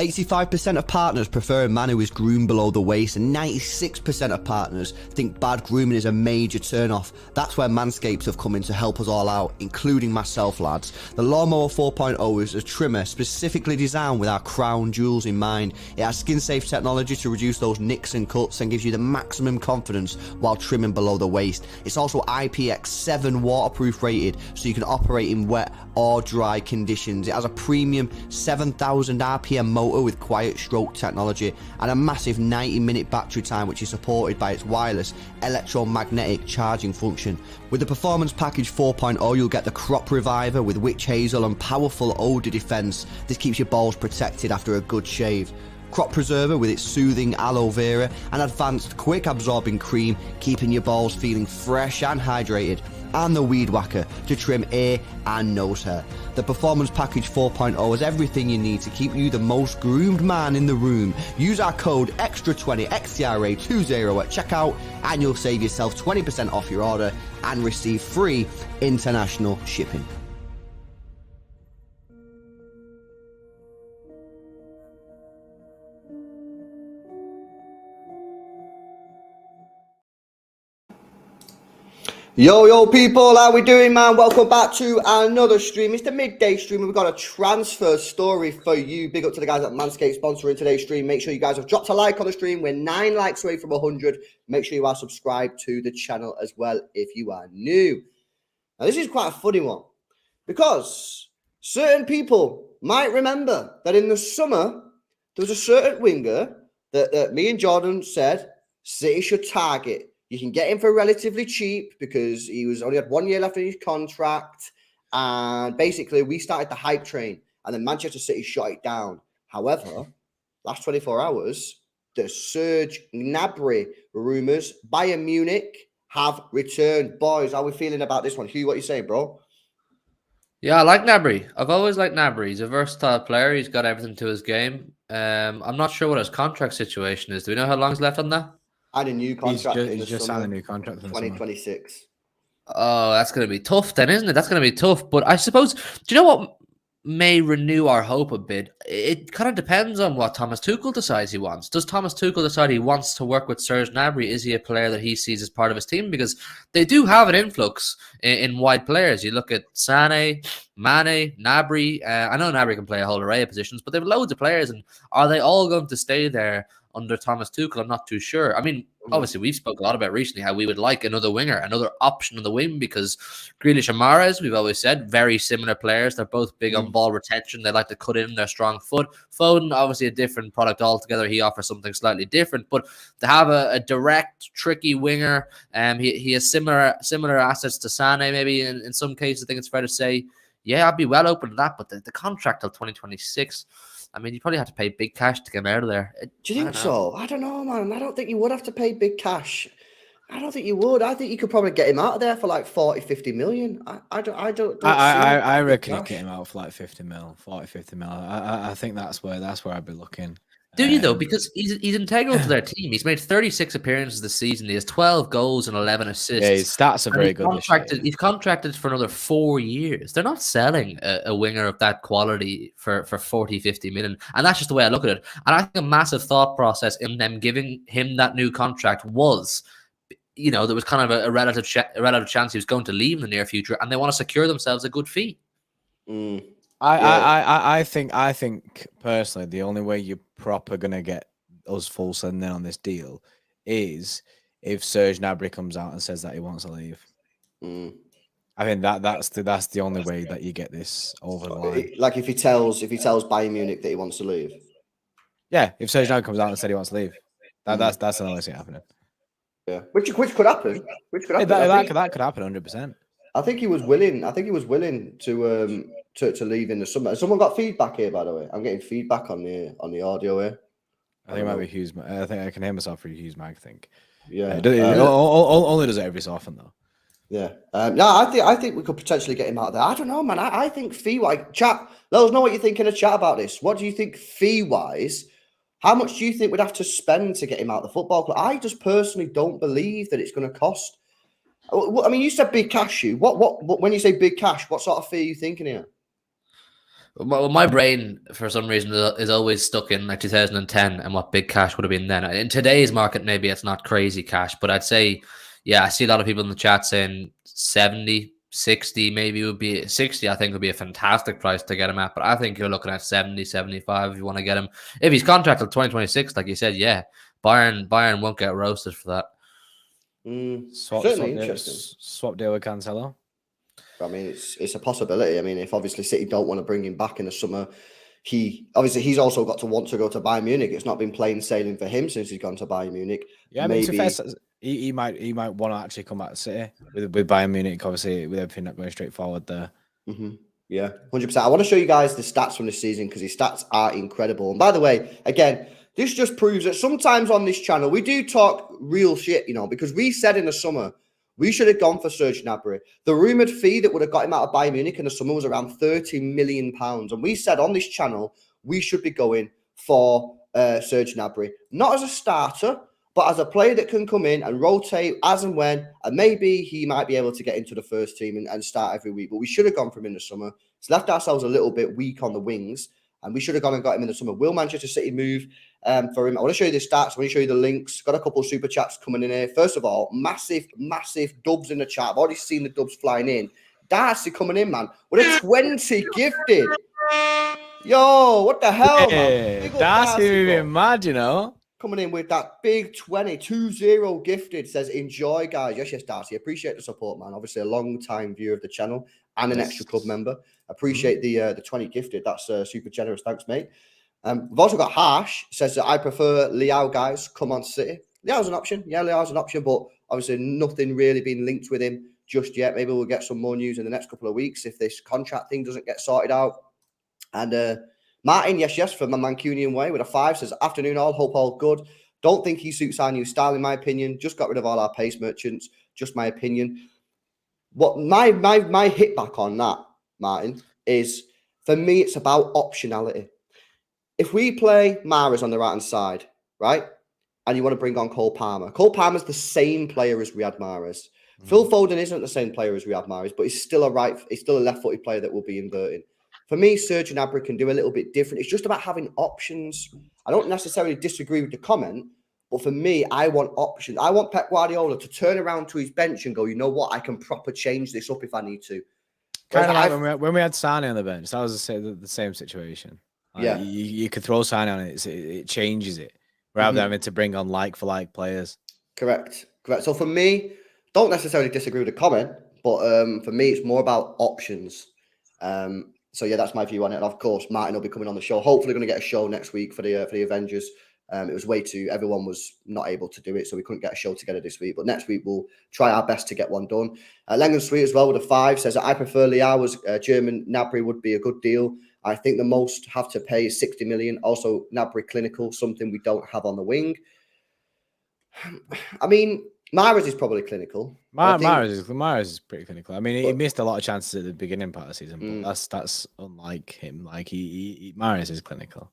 85% of partners prefer a man who is groomed below the waist, and 96% of partners think bad grooming is a major turn-off. That's where Manscaped have come in to help us all out, including myself, lads. The Lawnmower 4.0 is a trimmer specifically designed with our crown jewels in mind. It has skin-safe technology to reduce those nicks and cuts and gives you the maximum confidence while trimming below the waist. It's also IPX7 waterproof rated, so you can operate in wet or dry conditions. It has a premium 7,000 RPM motor with quiet stroke technology and a massive 90-minute battery time, which is supported by its wireless electromagnetic charging function. With the Performance Package 4.0, you'll get the Crop Reviver with witch hazel and powerful odor defense. This keeps your balls protected after a good shave. Crop Preserver with its soothing aloe vera and advanced quick absorbing cream, keeping your balls feeling fresh and hydrated. And the Weed Whacker to trim ear and nose hair. The Performance Package 4.0 has everything you need to keep you the most groomed man in the room. Use our code XTRA20 XTRA20 at checkout and you'll save yourself 20% off your order and receive free international shipping. Yo, people, how we doing, man? Welcome back to another stream. It's the midday stream, and we've got a transfer story for you. Big up to the guys at Manscaped sponsoring today's stream. Make sure you guys have dropped a like on the stream. We're 9 likes away from 100. Make sure you are subscribed to the channel as well if you are new. Now, this is quite a funny one because certain people might remember that in the summer, there was a certain winger that me and Jordan said City should target. You can get him for relatively cheap because he only had 1 year left in his contract. And basically, we started the hype train and then Manchester City shot it down. However, last 24 hours, the Serge Gnabry rumours, Bayern Munich have returned. Boys, how are we feeling about this one? Hugh, what are you saying, bro? Yeah, I like Gnabry. I've always liked Gnabry. He's a versatile player. He's got everything to his game. I'm not sure what his contract situation is. Do we know how long he's left on that? And a new contract. He's just signed a new contract in 2026. Oh, that's going to be tough then, isn't it? That's going to be tough. But I suppose, do you know what may renew our hope a bit? It kind of depends on what Thomas Tuchel decides he wants. Does Thomas Tuchel decide he wants to work with Serge Gnabry? Is he a player that he sees as part of his team? Because they do have an influx in wide players. You look at Sané, Mane, Gnabry. I know Gnabry can play a whole array of positions, but they have loads of players. And are they all going to stay there under Thomas Tuchel? I'm not too sure. I mean, obviously, we've spoken a lot about recently how we would like another winger, another option on the wing, because Grealish and Mahrez, we've always said, very similar players. They're both big on ball retention. They like to cut in their strong foot. Foden, obviously a different product altogether. He offers something slightly different, but to have a direct, tricky winger, he has similar assets to Sané, maybe in some cases. I think it's fair to say, yeah, I'd be well open to that, but the contract till 2026. I mean, you probably have to pay big cash to get him out of there. Do you think so? I don't know, man. I don't think you would have to pay big cash. I don't think you would. I think you could probably get him out of there for like 40, 50 million. I reckon you get him out for like 50 mil, 40, 50 mil. I think that's where I'd be looking. Do you though? Because he's integral to their team. He's made 36 appearances this season. He has 12 goals and 11 assists. Yeah, his stats are very good. He's contracted for another 4 years. They're not selling a winger of that quality for 40, 50 million. And that's just the way I look at it. And I think a massive thought process in them giving him that new contract was, you know, there was kind of a relative chance he was going to leave in the near future, and they want to secure themselves a good fee. I think personally, the only way you're proper gonna get us full sending on this deal is if Serge Gnabry comes out and says that he wants to leave. I think that's the only way that you get this over the line. Like if he tells Bayern Munich that he wants to leave. Yeah, if Serge Gnabry comes out and said he wants to leave, that's the only thing happening. Yeah, which could happen. That could happen 100%. I think he was willing. To leave in the summer. Has someone got feedback here, by the way? I'm getting feedback on the audio here. I think it might be Hughes. I think I can hear myself through Hughes Mag. I think. Yeah. Only does it every so often though. Yeah. I think we could potentially get him out there. I don't know, man. I think fee-wise, chat. Let us know what you think in the chat about this. What do you think fee-wise? How much do you think we'd have to spend to get him out of the football club? I just personally don't believe that it's going to cost. I mean, you said big cash. What? When you say big cash, what sort of fee are you thinking here? Well, my brain, for some reason, is always stuck in like 2010 and what big cash would have been then. In today's market, maybe it's not crazy cash, but I'd say, yeah, I see a lot of people in the chat saying 70, 60, maybe would be 60. I think would be a fantastic price to get him at, but I think you're looking at 70, 75 if you want to get him. If he's contracted 2026, like you said, yeah, Bayern won't get roasted for that. Certainly interesting. Swap deal with Cancelo. I mean, it's a possibility. I mean, if obviously City don't want to bring him back in the summer, he's also got to want to go to Bayern Munich. It's not been plain sailing for him since he's gone to Bayern Munich. Yeah, maybe he might want to actually come back to City with Bayern Munich. Obviously, with everything not going straight forward there. Yeah, 100%. I want to show you guys the stats from this season because his stats are incredible. And by the way, again, this just proves that sometimes on this channel we do talk real shit, you know, because we said in the summer we should have gone for Serge Gnabry. The rumoured fee that would have got him out of Bayern Munich in the summer was around £30 million. And we said on this channel, we should be going for Serge Gnabry. Not as a starter, but as a player that can come in and rotate as and when. And maybe he might be able to get into the first team and start every week. But we should have gone for him in the summer. It's left ourselves a little bit weak on the wings. And we should have gone and got him in the summer. Will Manchester City move for him? I want to show you the stats. I want to show you the links. Got a couple of super chats coming in here. First of all, massive dubs in the chat. I've already seen the dubs flying in. Darcy coming in, man. With a 20 gifted. Yo, what the hell, man? Big up Darcy bro. been mad, you know. Coming in with that big 20 gifted. Says, enjoy, guys. Yes, Darcy. Appreciate the support, man. Obviously, a long-time viewer of the channel and an Xtra Club member. Appreciate the 20 gifted. That's super generous. Thanks, mate. We've also got Harsh. Says that I prefer Liao, guys. Come on, City. Liao's an option. Yeah, Liao's an option, but obviously nothing really been linked with him just yet. Maybe we'll get some more news in the next couple of weeks if this contract thing doesn't get sorted out. And Martin, yes, from the Mancunian way with a 5 says, afternoon all, hope all good. Don't think he suits our new style, in my opinion. Just got rid of all our pace merchants. Just my opinion. What my hit back on that, Martin, is for me, it's about optionality. If we play Mahrez on the right-hand side, right, and you want to bring on Cole Palmer's the same player as Riyad Mahrez. Phil Foden isn't the same player as Riyad Mahrez, but he's still a left-footed player that will be inverting. For me, Serge Gnabry can do a little bit different. It's just about having options. I don't necessarily disagree with the comment, but for me, I want options. I want Pep Guardiola to turn around to his bench and go, you know what? I can proper change this up if I need to. Kind of like when we had Sane on the bench, that was the same situation. Like, you could throw Sane on it, it changes it, rather than having to bring on like-for-like players. Correct. So for me, don't necessarily disagree with the comment, but for me, it's more about options. So yeah, that's my view on it. And of course, Martin will be coming on the show. Hopefully, going to get a show next week for the Avengers. It was everyone was not able to do it, so we couldn't get a show together this week. But next week we'll try our best to get one done. Lengen Sweet as well with a 5 says, I prefer Liao as German. Gnabry would be a good deal. I think the most have to pay is 60 million. Also, Gnabry clinical, something we don't have on the wing. I mean, Mahrez is probably clinical. Mahrez is pretty clinical. I mean, he missed a lot of chances at the beginning part of the season, but that's unlike him. Like Mahrez is clinical.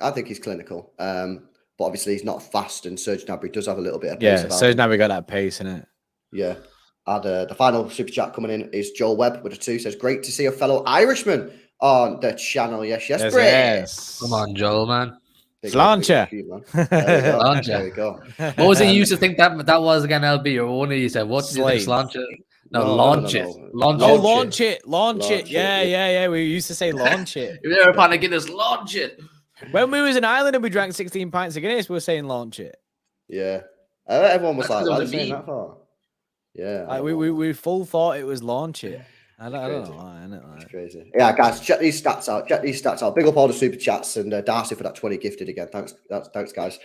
I think he's clinical, but obviously he's not fast. And Serge Gnabry does have a little bit of pace. Yeah, Serge Gnabry got that pace in it. Yeah. And the final super chat coming in is Joel Webb with a 2 says, great to see a fellow Irishman on the channel. Yes, yes. Come on, Joel, man. Launcher. There we go. What was it you used to think that was again, LB? Or one of you said, what did you think, Launcher? Launch it. Launch it. Yeah. We used to say launch it. If you're a pint of Guinness, launch it. When we was in Ireland and we drank 16 pints of Guinness, we were saying launch it. Yeah. Everyone was like, why are you saying that for? Yeah. Like we full thought it was launch it. I don't know why, isn't it? Like... It's crazy. Yeah, guys, check these stats out. Big up all the super chats and Darcy for that 20 gifted again. Thanks, guys.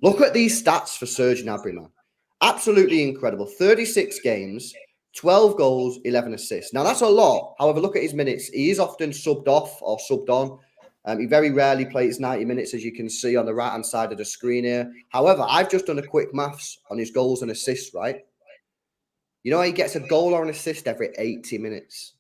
Look at these stats for Serge Gnabry, man. Absolutely incredible. 36 games, 12 goals, 11 assists. Now, that's a lot. However, look at his minutes. He is often subbed off or subbed on. He very rarely plays 90 minutes, as you can see on the right-hand side of the screen here. However, I've just done a quick maths on his goals and assists, right? You know, he gets a goal or an assist every 80 minutes.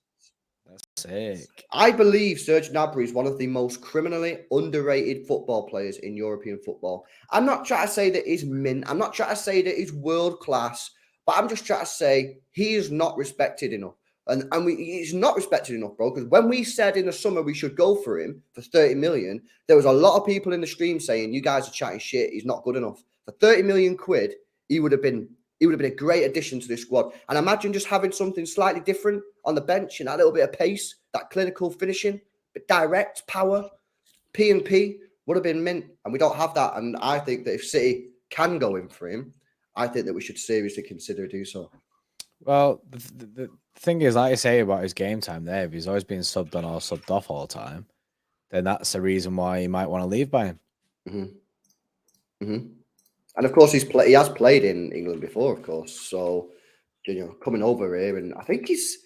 That's sick. I believe Serge Gnabry is one of the most criminally underrated football players in European football. I'm not trying to say that he's mint. I'm not trying to say that he's world class. But I'm just trying to say he is not respected enough. And he's not respected enough, bro. Because when we said in the summer we should go for him for 30 million, there was a lot of people in the stream saying, you guys are chatting shit. He's not good enough. For 30 million quid, he would have been a great addition to this squad. And imagine just having something slightly different on the bench and that little bit of pace, that clinical finishing, but direct power, P&P would have been mint. And we don't have that. And I think that if City can go in for him, I think that we should seriously consider do so. Well, the thing is, like I say about his game time there, if he's always being subbed on or subbed off all the time, then that's the reason why you might want to leave by him. And of course, he has played in England before, of course. So, coming over here, and I think he's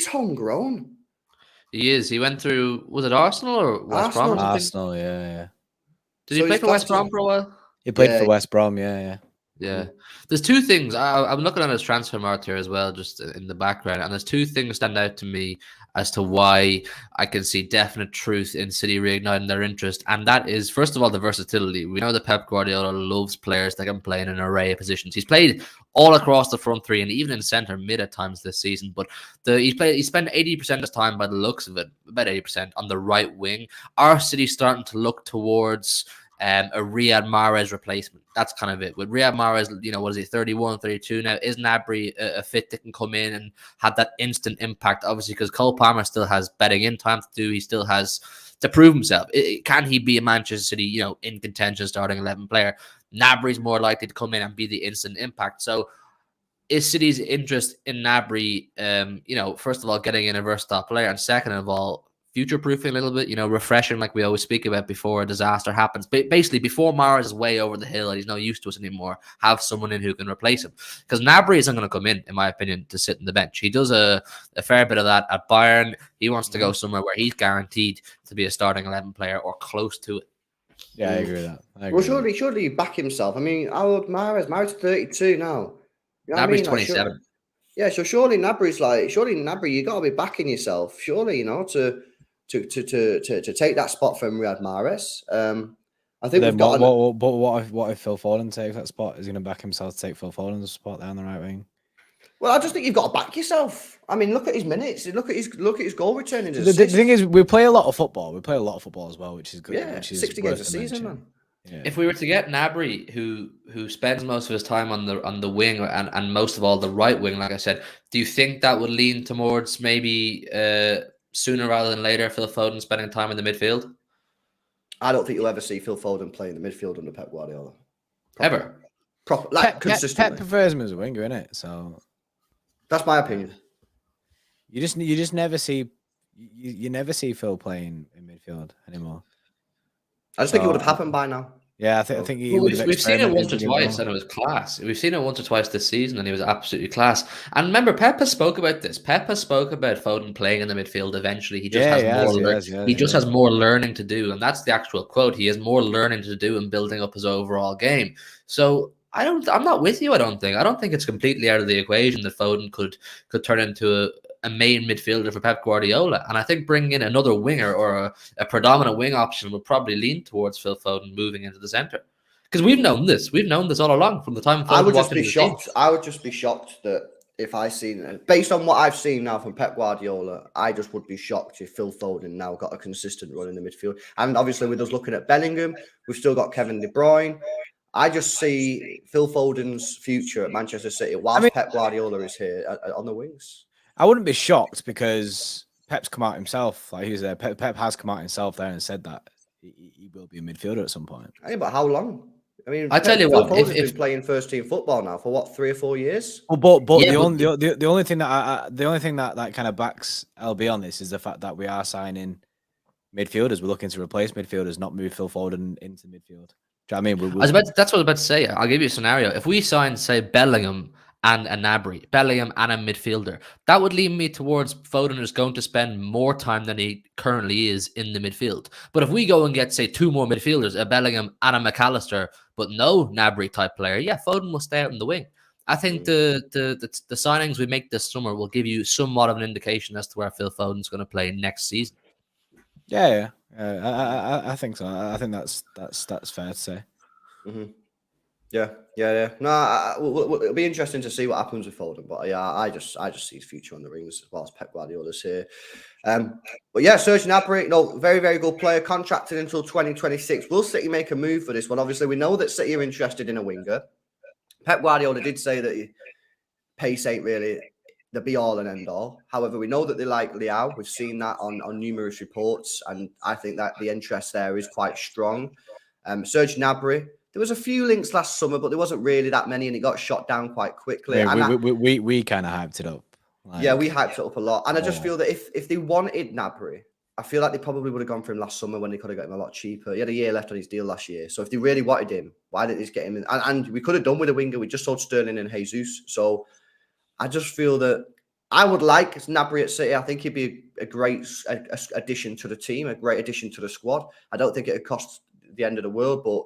homegrown. He is. He went through, was it Arsenal or West Brom? Arsenal, yeah. Did he play for West Brom for a while? He played for West Brom, yeah. Yeah. There's two things. I'm looking at his transfer market here as well, just in the background. And there's two things stand out to me as to why I can see definite truth in City reigniting their interest. And that is, first of all, the versatility. We know that Pep Guardiola loves players that can play in an array of positions. He's played all across the front three and even in centre mid at times this season. But he spent 80% of his time, by the looks of it, about 80%, on the right wing. Our City's starting to look towards a Riyad Mahrez replacement. That's kind of it. With Riyad Mahrez, what is he, 31, 32 now? Is Gnabry a fit that can come in and have that instant impact? Obviously, because Cole Palmer still has betting in time to do. He still has to prove himself. Can he be a Manchester City, in contention starting 11 player? Gnabry's more likely to come in and be the instant impact. So is City's interest in Gnabry, first of all, getting in a versatile player, and second of all, future-proofing a little bit, refreshing like we always speak about before a disaster happens. Basically, before Mahrez is way over the hill and he's not used to us anymore, have someone in who can replace him. Because Gnabry isn't going to come in my opinion, to sit on the bench. He does a fair bit of that at Bayern. He wants to go somewhere where he's guaranteed to be a starting 11 player or close to it. Yeah, I agree with that. Well, surely he back himself. I mean, how old Mahrez? Mahrez 32 now. You know Gnabry's 27. Yeah, so surely Gnabry, you got to be backing yourself. Surely, to take that spot from Riyad Mahrez. I think we've got. What if Phil Foden takes that spot? Is he going to back himself to take Phil Foden's spot there on the right wing? Well, I just think you've got to back yourself. I mean, look at his minutes. Look at his goal returning. The thing is, we play a lot of football. We play a lot of football as well, which is good. Yeah, which is 60 games a season, man. Yeah. If we were to get Gnabry, who spends most of his time on the wing and most of all the right wing, like I said, do you think that would lean towards maybe sooner rather than later Phil Foden spending time in the midfield? I don't think you'll ever see Phil Foden play in the midfield under Pep Guardiola. Ever? Consistently. Pep prefers him as a winger, innit? So that's my opinion. You just never see you never see Phil playing in midfield anymore. I just think it would have happened by now. Yeah, I think we've seen it once or twice, and it was class. We've seen it once or twice this season, and he was absolutely class. And remember, Pep has spoke about this. Pep has spoke about Foden playing in the midfield eventually. He just has more learning to do, and that's the actual quote. He has more learning to do in building up his overall game. So I'm not with you. I don't think it's completely out of the equation that Foden could turn into a main midfielder for Pep Guardiola. And I think bringing in another winger or a predominant wing option would probably lean towards Phil Foden moving into the centre. Because we've known this all along from the time Foden I would just be shocked that if I seen, based on what I've seen now from Pep Guardiola, I just would be shocked if Phil Foden now got a consistent run in the midfield. And obviously with us looking at Bellingham, we've still got Kevin De Bruyne. I just see Phil Foden's future at Manchester City whilst Pep Guardiola is here on the wings. I wouldn't be shocked because Pep's come out himself. Like he was there. Pep has come out himself there and said that he will be a midfielder at some point. Hey, but how long? I mean, I tell you what, Foden's been playing first team football now for what, 3 or 4 years? Well, the only thing that kind of backs LB on this is the fact that we are signing midfielders. We're looking to replace midfielders, not move Phil Foden into midfield. Do you know what I mean? That's what I was about to say. I'll give you a scenario. If we sign, say, Bellingham and a Gnabry, Bellingham and a midfielder, that would lead me towards Foden is going to spend more time than he currently is in the midfield. But if we go and get, say, 2 more midfielders, a Bellingham and a McAllister, but no Gnabry type player, yeah, Foden will stay out in the wing. I think the signings we make this summer will give you somewhat of an indication as to where Phil Foden's going to play next season. Yeah. I think so. I think that's fair to say. Mm-hmm. Yeah. No, it'll be interesting to see what happens with Foden. But yeah, I just see his future on the rings as well as Pep Guardiola's here. But yeah, Serge Gnabry, very, very good player, contracted until 2026. Will City make a move for this one? Obviously, we know that City are interested in a winger. Pep Guardiola did say that pace ain't really the be-all and end-all. However, we know that they like Leao. We've seen that on numerous reports, and I think that the interest there is quite strong. Serge Gnabry, there was a few links last summer, but there wasn't really that many, and it got shot down quite quickly. Yeah, we kind of hyped it up. Yeah, we hyped it up a lot. And I just feel that if they wanted Gnabry, I feel like they probably would have gone for him last summer when they could have got him a lot cheaper. He had a year left on his deal last year. So if they really wanted him, why didn't they just get him in? And we could have done with a winger. We just sold Sterling and Jesus. So I just feel that I would like Gnabry at City. I think he'd be a great addition to the team, a great addition to the squad. I don't think it would cost the end of the world, but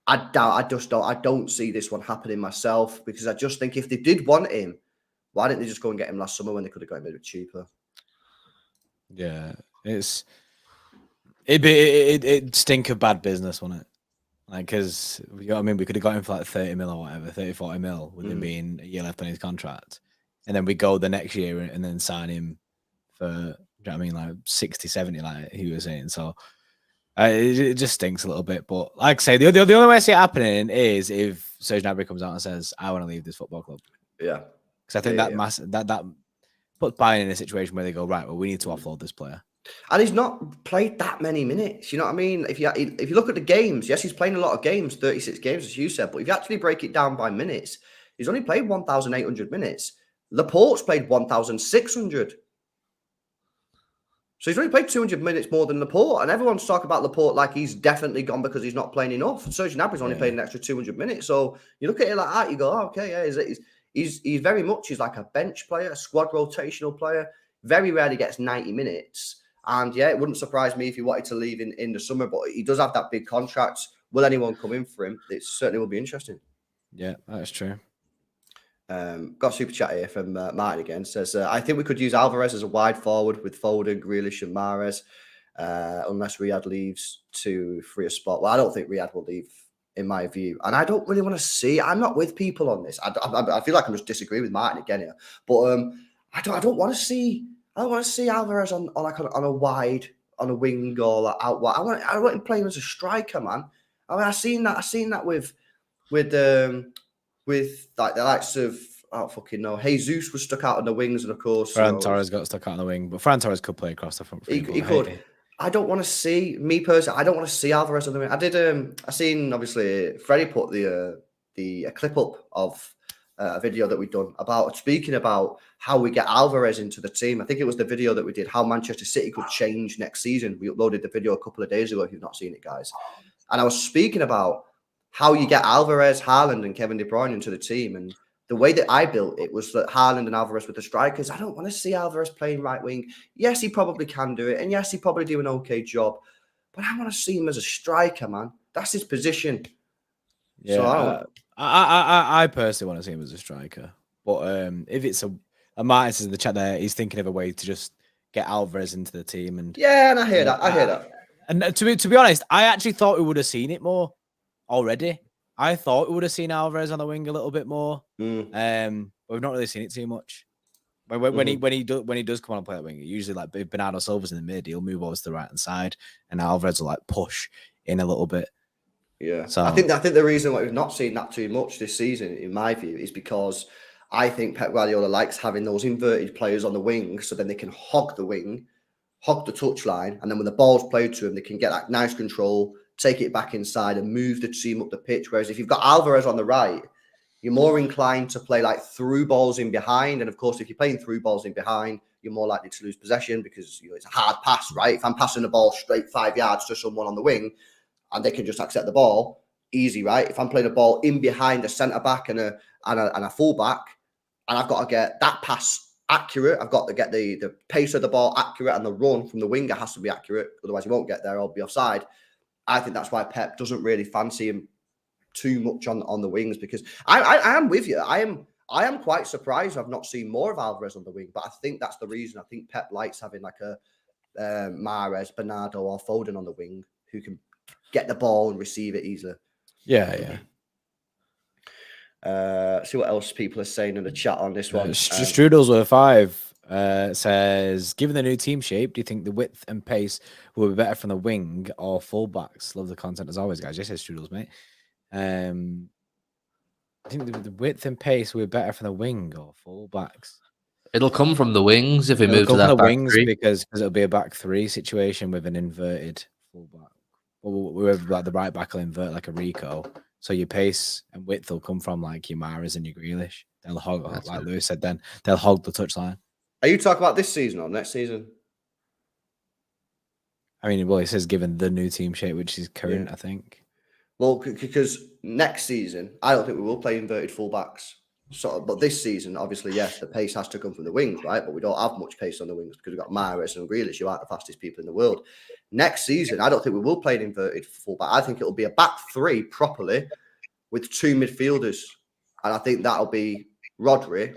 I don't see this one happening myself, because I just think if they did want him, why didn't they just go and get him last summer when they could have got him a bit cheaper? Yeah, it'd stink of bad business, wouldn't it? Like, because we could have got him for like 30 mil or whatever, 30, 40 mil, with him being a year left on his contract. And then we go the next year and then sign him for, do you know what I mean, like 60, 70, like he was saying. So it just stinks a little bit. But like I say, the only way I see it happening is if Serge Gnabry comes out and says, I want to leave this football club. Yeah. Because I think that puts Bayern in a situation where they go, right, well, we need to offload this player. And he's not played that many minutes. You know what I mean? If you look at the games, yes, he's playing a lot of games, 36 games, as you said. But if you actually break it down by minutes, he's only played 1,800 minutes. Laporte's played 1,600. So he's only played 200 minutes more than Laporte. And everyone's talking about Laporte like he's definitely gone because he's not playing enough. Serge Gnabry's only played an extra 200 minutes. So you look at it like that, you go, oh, okay, yeah, he's very much, he's like a bench player, a squad rotational player. Very rarely gets 90 minutes. And yeah, it wouldn't surprise me if he wanted to leave in the summer, but he does have that big contract. Will anyone come in for him? It certainly will be interesting. Yeah, that's true. Got a super chat here from Martin again. Says, I think we could use Alvarez as a wide forward with Foden, Grealish and Mahrez, unless Riyad leaves to free a spot. Well, I don't think Riyad will leave, in my view. And I don't really want to see, I'm not with people on this. I feel like I'm just disagreeing with Martin again here. But I don't want to see Alvarez on a wide, on a wing or like out wide. I want him playing as a striker, man. I mean, I seen that with like the likes of, I don't fucking know. Jesus was stuck out on the wings, and of course, Ferran Torres got stuck out on the wing, but Ferran Torres could play across the front. He could. I don't want to see, me personally, I don't want to see Alvarez on the wing. I seen obviously Freddie put the clip up of a video that we've done about speaking about how we get Alvarez into the team. I think it was the video that we did, how Manchester City could change next season. We uploaded the video a couple of days ago, if you've not seen it, guys. And I was speaking about how you get Alvarez, Haaland and Kevin De Bruyne into the team. And the way that I built it was that Haaland and Alvarez were the strikers. I don't want to see Alvarez playing right wing. Yes, he probably can do it. And yes, he probably do an okay job. But I want to see him as a striker, man. That's his position. Yeah, so I personally want to see him as a striker. But if it's a Martin says in the chat there, he's thinking of a way to just get Alvarez into the team. And yeah, and I hear that. And to be honest, I actually thought we would have seen it more already. I thought we would have seen Alvarez on the wing a little bit more. But we've not really seen it too much. When he does come on and play that wing, usually like if Bernardo Silva's in the mid, he'll move over to the right hand side, and Alvarez will like push in a little bit. Yeah, so I think the reason why we've not seen that too much this season, in my view, is because I think Pep Guardiola likes having those inverted players on the wing, so then they can hog the wing, hog the touchline, and then when the ball's played to them, they can get that nice control, take it back inside, and move the team up the pitch. Whereas if you've got Alvarez on the right, you're more inclined to play like through balls in behind, and of course, if you're playing through balls in behind, you're more likely to lose possession because it's a hard pass, right? If I'm passing the ball straight 5 yards to someone on the wing, and they can just accept the ball, easy, right? If I'm playing a ball in behind a centre back and a full back, and I've got to get that pass accurate, I've got to get the pace of the ball accurate, and the run from the winger has to be accurate. Otherwise, he won't get there or be offside. I think that's why Pep doesn't really fancy him too much on the wings, because I am with you. I am quite surprised I've not seen more of Alvarez on the wing, but I think that's the reason. I think Pep likes having like a Mahrez, Bernardo, or Foden on the wing who can get the ball and receive it easily. Yeah. See what else people are saying in the chat on this one. Strudels with a 5 says, given the new team shape, do you think the width and pace will be better from the wing or fullbacks? Love the content as always, guys. Yes, Strudels, mate. I think the width and pace will be better from the wing or fullbacks. It'll come from the wings if we move to that back wings three. because it'll be a back three situation with an inverted fullback. Whoever like the right back will invert like a Rico. So your pace and width will come from like your Mahrez and your Grealish. They'll hog, like Lewis said then, they'll hog the touchline. Are you talking about this season or next season? I mean, well, it says given the new team shape, which is current, yeah. I think. Well, because next season, I don't think we will play inverted fullbacks. But this season, obviously, yes, the pace has to come from the wings, right? But we don't have much pace on the wings because we've got Mahrez and Grealish, who aren't the fastest people in the world. Next season, I don't think we will play an inverted fullback. I think it'll be a back three properly with 2 midfielders. And I think that'll be Rodri,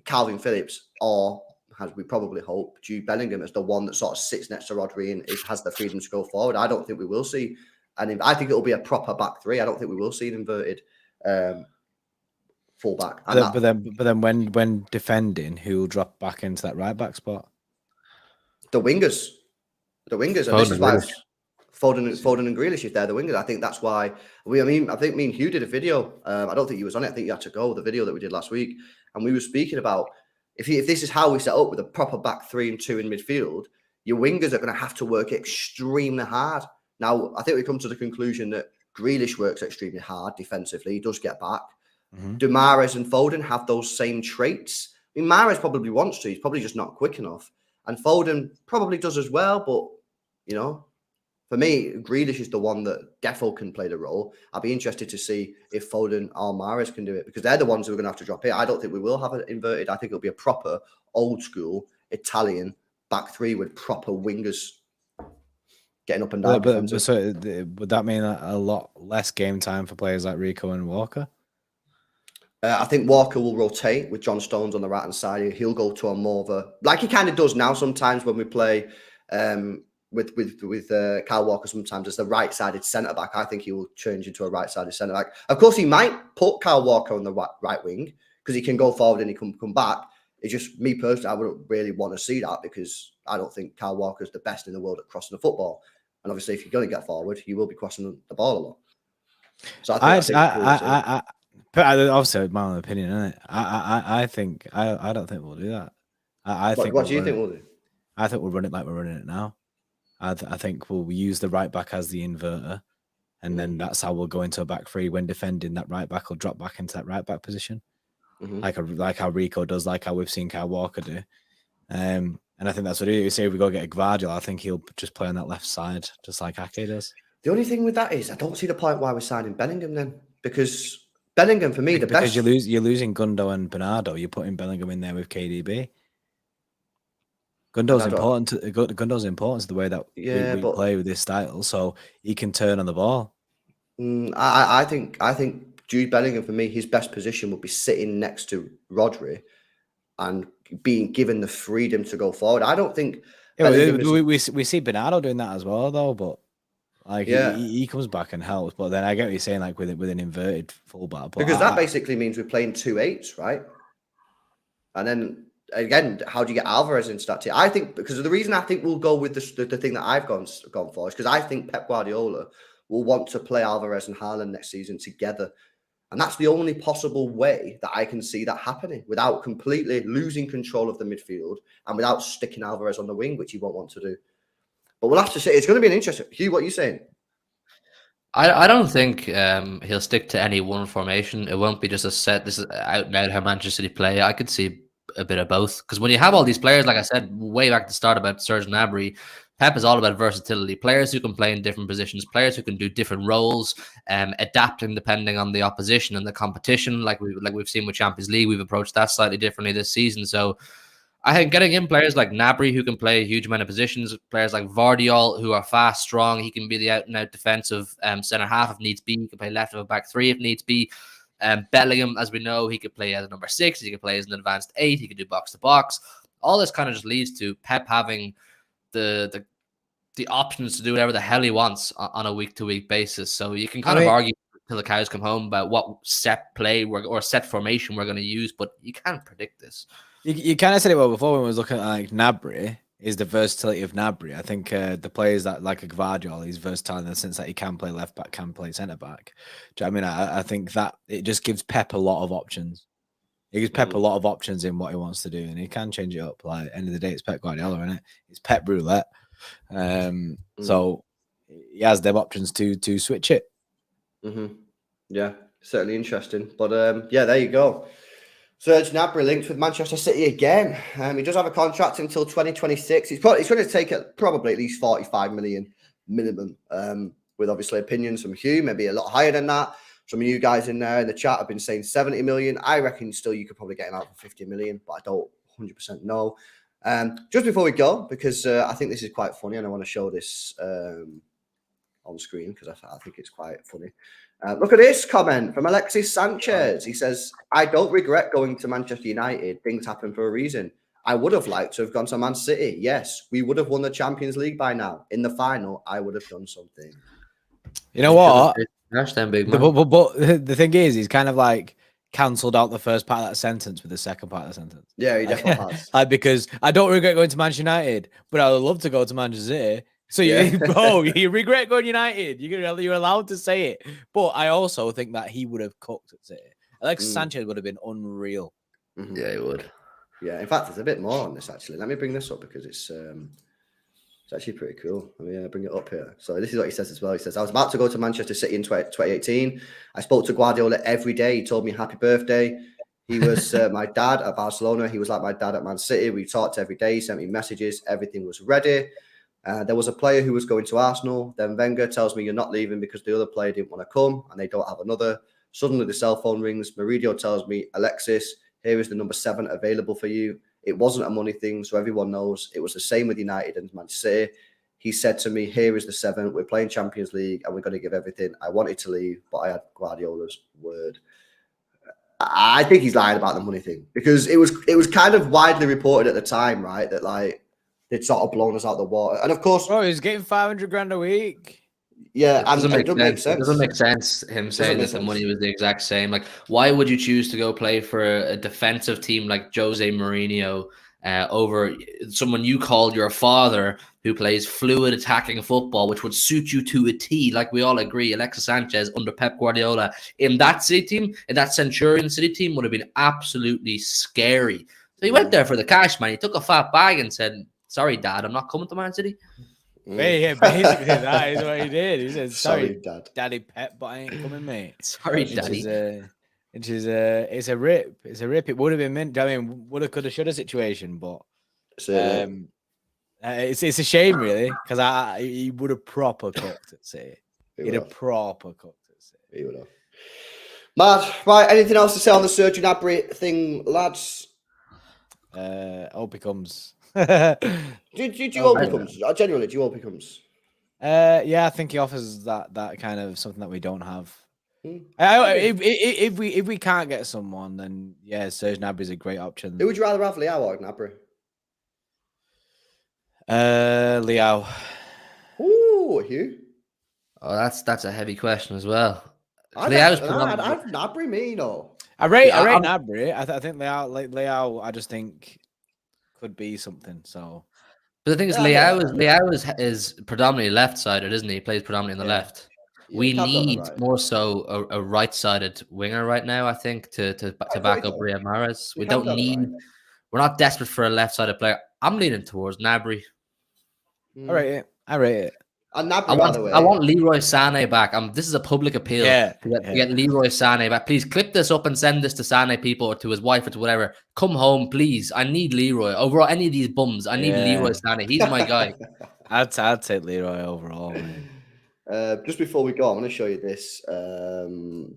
Calvin Phillips, or, as we probably hope, Jude Bellingham as the one that sort of sits next to Rodri and has the freedom to go forward. I don't think we will see, and I think it'll be a proper back three. I don't think we will see an inverted fullback. But then when defending, who will drop back into that right back spot? The wingers. And this is why Foden and Grealish, if they're the wingers. I think that's why I think me and Hugh did a video. I don't think he was on it. I think you had to go, the video that we did last week. And we were speaking about if this is how we set up with a proper back 3 and 2 in midfield, your wingers are going to have to work extremely hard. Now, I think we come to the conclusion that Grealish works extremely hard defensively. He does get back. Mm-hmm. Do Mahrez and Foden have those same traits? I mean, Mahrez probably wants to. He's probably just not quick enough. And Foden probably does as well. But, you know, for me, Grealish is the one that defo can play the role. I'll be interested to see if Foden or Mahrez can do it because they're the ones who are going to have to drop it. I don't think we will have it inverted. I think it'll be a proper old school Italian back three with proper wingers getting up and down. So would that mean a lot less game time for players like Rico and Walker? I think Walker will rotate with John Stones on the right-hand side. He'll go to a more of a, like he kind of does now sometimes when we play with Kyle Walker sometimes as the right-sided centre-back. I think he will change into a right-sided centre-back. Of course, he might put Kyle Walker on the right wing because he can go forward and he can come back. It's just me personally, I wouldn't really want to see that because I don't think Kyle Walker is the best in the world at crossing the football. And obviously, if you're going to get forward, you will be crossing the ball a lot. So but obviously, my own opinion, isn't it? I don't think we'll do that. What do you think we'll do? I think we'll run it like we're running it now. I think we'll use the right back as the inverter, and then that's how we'll go into a back three when defending. That right back will drop back into that right back position, like how Rico does, like how we've seen Kyle Walker do. And I think that's what he do. Say if we go get a Guardiola, I think he'll just play on that left side, just like Ake does. The only thing with that is I don't see the point why we're signing Bellingham then, because Bellingham for me because you're losing Gundo and Bernardo. You're putting Bellingham in there with KDB. Gundo's important to the way that we play with this style, so he can turn on the ball. I think Jude Bellingham for me, his best position would be sitting next to Rodri and being given the freedom to go forward. I don't think we see Bernardo doing that as well, though. But like he comes back and helps. But then I get what you're saying, like with an inverted fullback. Because that basically means we're playing 2 8s, right? And then again, how do you get Alvarez into that team? I think because of the reason I think we'll go with the thing that I've gone for is because I think Pep Guardiola will want to play Alvarez and Haaland next season together. And that's the only possible way that I can see that happening without completely losing control of the midfield and without sticking Alvarez on the wing, which he won't want to do. But we'll have to say, it's going to be an interesting. Hugh, what are you saying? I don't think he'll stick to any one formation. It won't be just a set. This is out and out how Manchester City play. I could see a bit of both because when you have all these players, like I said way back at the start about Serge Gnabry, Pep is all about versatility. Players who can play in different positions, players who can do different roles, adapting depending on the opposition and the competition. Like we've seen with Champions League, we've approached that slightly differently this season. So I think getting in players like Gnabry who can play a huge amount of positions, players like Vardiol who are fast, strong. He can be the out and out defensive centre half if needs be. He can play left of a back three if needs be. Bellingham, as we know, he could play as a number 6. He could play as an advanced 8. He could do box to box. All this kind of just leads to Pep having the options to do whatever the hell he wants on a week-to-week basis. So you can kind of argue till the cows come home about what set play or set formation we're going to use, but you can't predict this. You kind of said it well before when we was looking at like Gnabry. Is the versatility of Gnabry. I think the players that like a Guardiola, he's versatile in the sense that he can play left back, can play centre back. Do you know what I mean? I think that it just gives Pep a lot of options. It gives Pep a lot of options in what he wants to do, and he can change it up. Like end of the day, it's Pep Guardiola, isn't it? It's Pep roulette. So he has them options to switch it. Yeah, certainly interesting. But there you go. Serge Gnabry linked with Manchester City again. He does have a contract until 2026. He's going to take probably at least 45 million minimum, with obviously opinions from Hugh, maybe a lot higher than that. Some of you guys in there in the chat have been saying 70 million. I reckon still you could probably get him out for 50 million, but I don't 100% know. Just before we go, because I think this is quite funny and I want to show this on screen because I think it's quite funny. Look at this comment from Alexis Sanchez. He says, I don't regret going to Manchester United. Things happen for a reason. I would have liked to have gone to Man City. Yes, we would have won the Champions League by now. In the final, I would have done something. You know what? Then, big man. But the thing is, he's kind of like cancelled out the first part of that sentence with the second part of the sentence. Yeah, he definitely has. Like, because I don't regret going to Manchester United, but I would love to go to Manchester City. So, you regret going United. You're allowed to say it. But I also think that he would have cooked at City. Alexis Sanchez would have been unreal. Mm-hmm. Yeah, he would. Yeah, in fact, there's a bit more on this, actually. Let me bring this up because it's actually pretty cool. Let me bring it up here. So this is what he says as well. He says, I was about to go to Manchester City in 2018. I spoke to Guardiola every day. He told me happy birthday. He was my dad at Barcelona. He was like my dad at Man City. We talked every day. He sent me messages. Everything was ready. There was a player who was going to Arsenal. Then Wenger tells me you're not leaving because the other player didn't want to come and they don't have another. Suddenly the cell phone rings. Mourinho tells me, Alexis, here is the number 7 available for you. It wasn't a money thing, so everyone knows. It was the same with United and Manchester City. He said to me, here is the 7. We're playing Champions League and we're going to give everything. I wanted to leave, but I had Guardiola's word. I think he's lying about the money thing because it was kind of widely reported at the time, right? That like they'd sort of blown us out the water. And of course, he's getting 500 grand a week. Yeah, it doesn't make sense. It doesn't make sense him saying that the money was the exact same. Like, why would you choose to go play for a defensive team like Jose Mourinho over someone you called your father who plays fluid attacking football, which would suit you to a T? Like we all agree, Alexis Sanchez under Pep Guardiola in that City team, in that Centurion City team, would have been absolutely scary. So he went there for the cash, man. He took a fat bag and said, sorry, Dad, I'm not coming to Man City. Yeah, basically that is what he did. He said, "Sorry, Dad. Daddy Pep, but I ain't coming, mate." Sorry, Daddy. It's a rip. It's a rip. It would have been meant. I mean, woulda, coulda, shoulda situation, but it's a shame really because he would have proper cooked at City. He'd have proper cooked at City. He would have. Mad. Right. Anything else to say on the Serge Gnabry thing, lads? Hope he comes. Do you hope he comes? Genuinely, do you hope he comes? Yeah, I think he offers that kind of something that we don't have. If we can't get someone, then yeah, Serge Gnabry is a great option. Who would you rather have, Leao or Gnabry? Leao. Ooh, who? Oh, that's a heavy question as well. I'd Leao's have Gnabry, me, you know. I rate Gnabry. I think Leao. I just think could be something. So, but the thing is, Leao is predominantly left-sided, isn't he? He plays predominantly on the left. Yeah, we need more so a right-sided winger right now, I think, to back up Riyad Mahrez. We don't need. Right. We're not desperate for a left-sided player. I'm leaning towards Gnabry. I rate it. And Gnabry, by the way, I want Leroy Sané back. This is a public appeal to get Leroy Sané back. Please clip this up and send this to Sané people or to his wife or to whatever. Come home, please. I need Leroy over any of these bums. I need Leroy Sané. He's my guy. I'd take Leroy overall. Man. Just before we go, I'm going to show you this.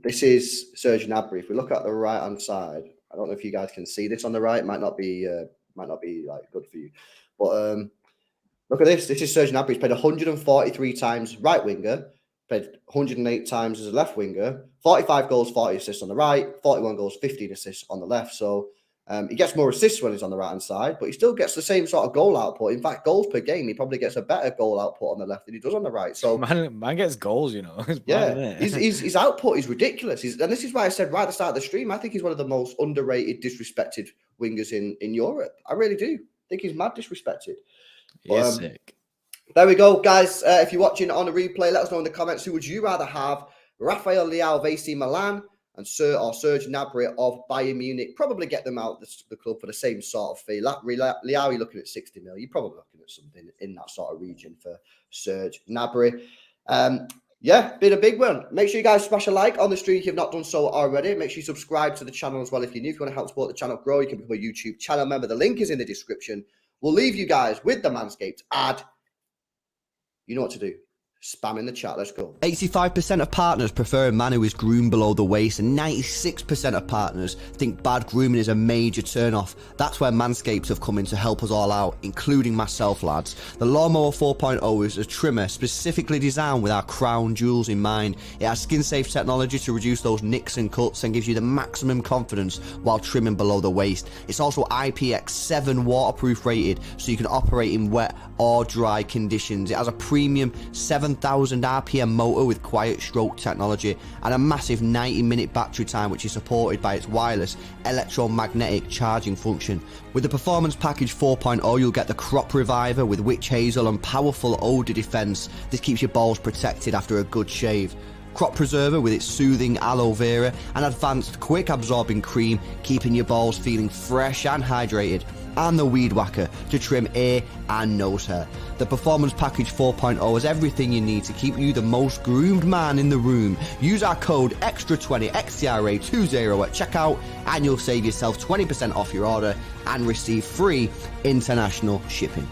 This is Serge Gnabry. If we look at the right hand side, I don't know if you guys can see this on the right. Might not be like good for you, but look at this. This is Serge Gnabry. He's played 143 times right winger, played 108 times as a left winger, 45 goals, 40 assists on the right, 41 goals, 15 assists on the left. So he gets more assists when he's on the right hand side, but he still gets the same sort of goal output. In fact, goals per game, he probably gets a better goal output on the left than he does on the right. So man gets goals, you know. His output is ridiculous. And this is why I said right at the start of the stream, I think he's one of the most underrated, disrespected wingers in Europe. I really do. I think he's mad disrespected. Sick. There we go, guys. If you're watching on a replay, let us know in the comments who would you rather have: Rafael Leao of AC Milan and Serge Gnabry of Bayern Munich. Probably get them out the club for the same sort of fee. Leao, you're looking at 60 mil. You're probably looking at something in that sort of region for Serge Gnabry. Been a big one. Make sure you guys smash a like on the stream if you've not done so already. Make sure you subscribe to the channel as well if you're new. If you want to help support the channel grow, you can become a YouTube channel member. The link is in the description. We'll leave you guys with the Manscaped ad. You know what to do. Spam in the chat, let's go. 85% of partners prefer a man who is groomed below the waist, and 96% of partners think bad grooming is a major turn-off. That's where Manscaped have come in to help us all out, including myself, lads. The Lawnmower 4.0 is a trimmer specifically designed with our crown jewels in mind. It has skin-safe technology to reduce those nicks and cuts and gives you the maximum confidence while trimming below the waist. It's also IPX7 waterproof rated, so you can operate in wet or dry conditions. It has a premium 7,000 RPM motor with quiet stroke technology and a massive 90-minute battery time, which is supported by its wireless electromagnetic charging function. With the Performance Package 4.0, you'll get the Crop Reviver with witch hazel and powerful odor defense. This keeps your balls protected after a good shave. Crop Preserver with its soothing aloe vera and advanced quick absorbing cream, keeping your balls feeling fresh and hydrated. And the Weed Whacker to trim ear and nose hair. The Performance Package 4.0 has everything you need to keep you the most groomed man in the room. Use our code XTRA20 XTRA20 at checkout and you'll save yourself 20% off your order and receive free international shipping.